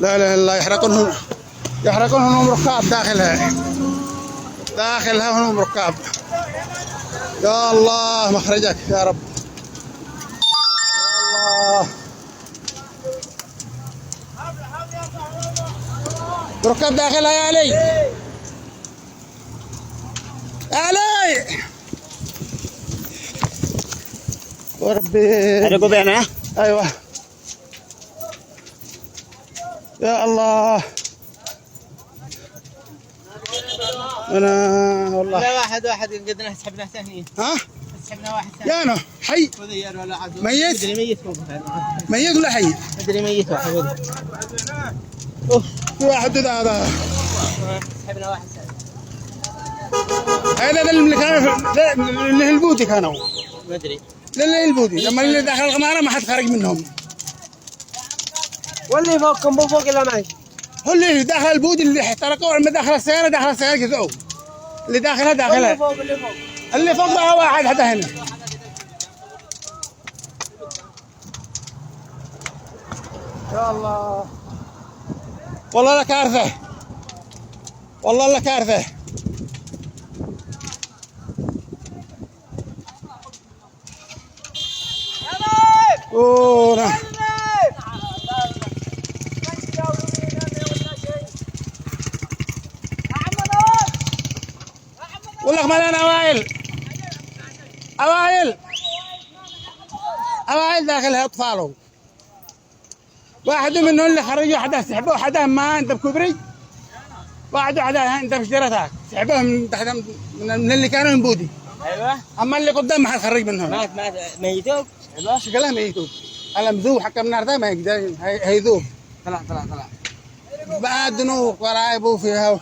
لا اله الا الله. يحرقون هنوم ركاب داخلها هنوم ركاب. يا الله مخرجك يا رب. يا الله ركاب داخلها يا علي. يا علي وربي. حرقوا بينا. ايوه يا الله. انا والله لا واحد قدنا سحبنا ثاني. ها سحبنا واحد ثاني. يانو حي ميت. مدري ميت ميت ولا حي؟ مدري ميت واحد. اوف في واحد هذا. سحبنا واحد ثاني. هذا اللي كانوا اللي البودي كانوا. ما ادري. اللي البودي لما اللي داخل الغماره ما حد خرج منهم. واللي فوقكم مو فوق الا ماشي. هو اللي داخل البودي اللي احترقوا لما داخل السياره جزؤوا. اللي داخلها اللي فوق اللي فوق بقى واحد حتى هنا. يا الله والله لا كارثه. والله لا كارثه. اوه والله مليان اوائل داخلها اطفالهم. واحد منهم اللي خرجوا حدا سحبوه حدا ما انت بكبري. واحد انت بشجرتك سحبوه من تحت من اللي كانوا ينبودي. ايوه. اما اللي قدام ما حد خرج منهم. مات ميتوب. ايوه شكلها ميتوب. على مذوب حكم النار ده ما يقدر هيذوب. طلع بعد نوق ورايبوا فيها.